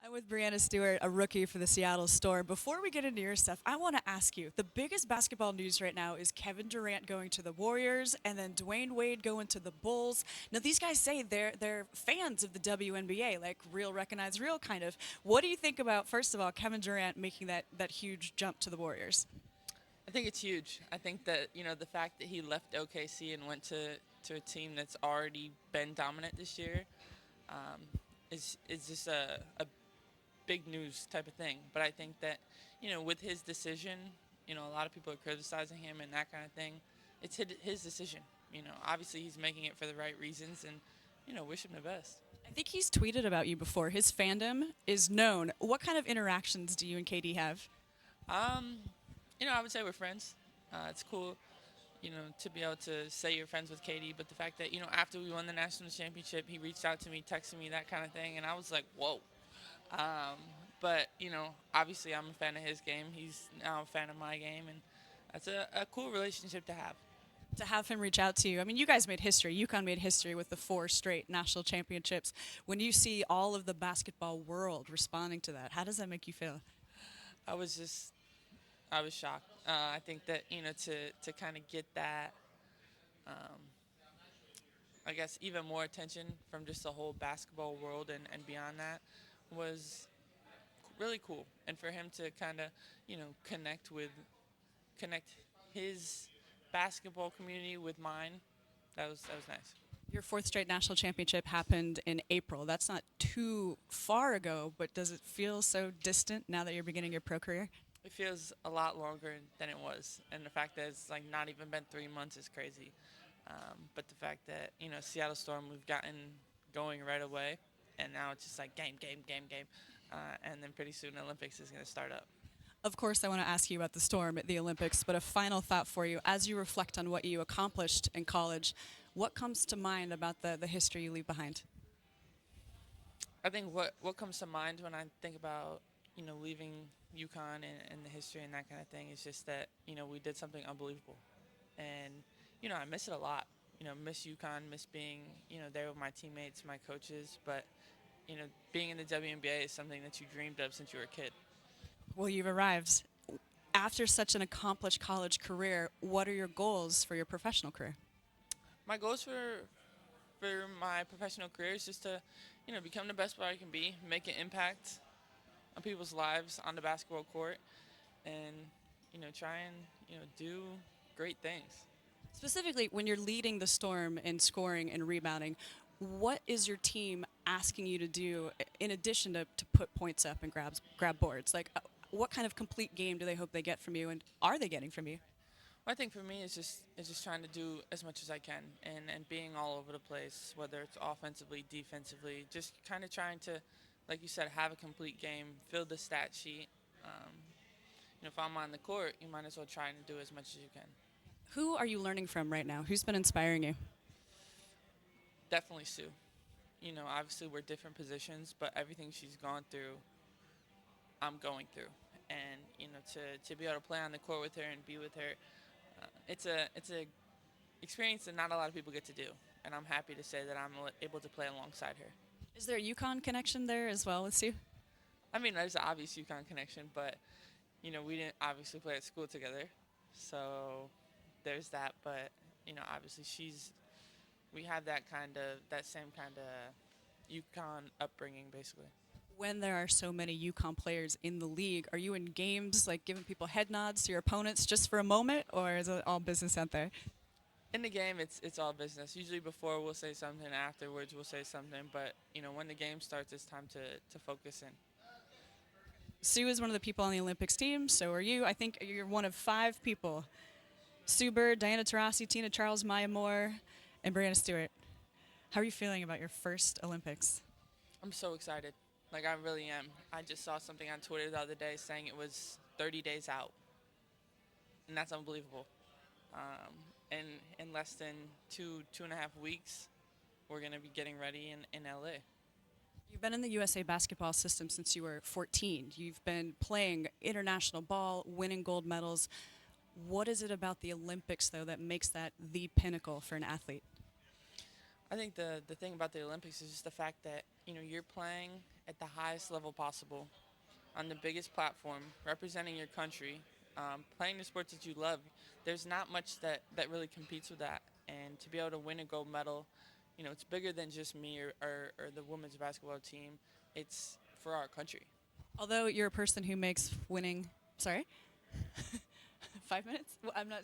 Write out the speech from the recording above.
I'm with Breanna Stewart, a rookie for the Seattle Storm. Before we get into your stuff, I want to ask you, the biggest basketball news right now is Kevin Durant going to the Warriors and then Dwayne Wade going to the Bulls. Now, these guys say they're fans of the WNBA, like real recognize real kind of. What do you think about, first of all, Kevin Durant making that huge jump to the Warriors? I think it's huge. I think that the fact that he left OKC and went to a team that's already been dominant this year um, is just a big news type of thing. But I think that with his decision, a lot of people are criticizing him and that kind of thing. It's his decision. Obviously he's making it for the right reasons, and wish him the best. I think he's tweeted about you before. His fandom is known. What kind of interactions do you and KD have? Um, I would say we're friends. It's cool, to be able to say you're friends with Katie. But the fact that, after we won the national championship, he reached out to me, texted me, that kind of thing. And I was like, whoa. But, obviously I'm a fan of his game. He's now a fan of my game. And that's a cool relationship to have. To have him reach out to you. I mean, you guys made history. UConn made history with the 4 straight national championships. When you see all of the basketball world responding to that, how does that make you feel? I was just, I was shocked. I think that, to kind of get that, um, I guess, even more attention from just the whole basketball world and beyond that was really cool. And for him to kind of, connect his basketball community with mine, that was nice. Your 4th straight national championship happened in April. That's not too far ago, but does it feel so distant now that you're beginning your pro career? It feels a lot longer than it was, and the fact that it's like not even been 3 months is crazy. But the fact that Seattle Storm, we've gotten going right away, and now it's just like game, game, game, game, and then pretty soon the Olympics is going to start up. Of course, I want to ask you about the Storm at the Olympics, but a final thought for you. As you reflect on what you accomplished in college, what comes to mind about the history you leave behind? I think what comes to mind when I think about leaving UConn and the history and that kind of thing is just that we did something unbelievable, and I miss it a lot. Miss UConn, miss being there with my teammates, my coaches, but being in the WNBA is something that you dreamed of since you were a kid. Well, you've arrived. After such an accomplished college career, what are your goals for your professional career? My goals for my professional career is just to become the best player I can be, make an impact on people's lives on the basketball court, and try and do great things. Specifically, when you're leading the Storm in scoring and rebounding, what is your team asking you to do in addition to put points up and grab boards? Like, what kind of complete game do they hope they get from you, and are they getting from you? Well, I think for me, it's just trying to do as much as I can, and being all over the place, whether it's offensively, defensively, just kind of trying to, like you said, have a complete game, fill the stat sheet. Um, if I'm on the court, you might as well try and do as much as you can. Who are you learning from right now? Who's been inspiring you? Definitely Sue. Obviously we're different positions, but everything she's gone through, I'm going through, and to be able to play on the court with her and be with her, it's a experience that not a lot of people get to do, and I'm happy to say that I'm able to play alongside her. Is there a Yukon connection there as well with Sue? I mean, there's an obvious UConn connection, but we didn't obviously play at school together, so there's that. But obviously we have that same kind of UConn upbringing, basically. When there are so many Yukon players in the league, are you in games like giving people head nods to your opponents just for a moment, or is it all business out there? In the game, it's all business. Usually before we'll say something, afterwards we'll say something. But when the game starts, it's time to focus in. Sue is one of the people on the Olympics team, so are you. I think you're one of 5 people. Sue Bird, Diana Taurasi, Tina Charles, Maya Moore, and Breanna Stewart. How are you feeling about your first Olympics? I'm so excited. Like, I really am. I just saw something on Twitter the other day saying it was 30 days out, and that's unbelievable. Um, in less than 2.5 weeks, we're gonna be getting ready in LA. You've been in the USA basketball system since you were 14. You've been playing international ball, winning gold medals. What is it about the Olympics, though, that makes that the pinnacle for an athlete? I think the thing about the Olympics is just the fact that you're playing at the highest level possible, on the biggest platform, representing your country, playing the sports that you love. There's not much that really competes with that. And to be able to win a gold medal, it's bigger than just me or the women's basketball team. It's for our country. Although you're a person who makes winning, sorry, 5 minutes? Well, I'm not.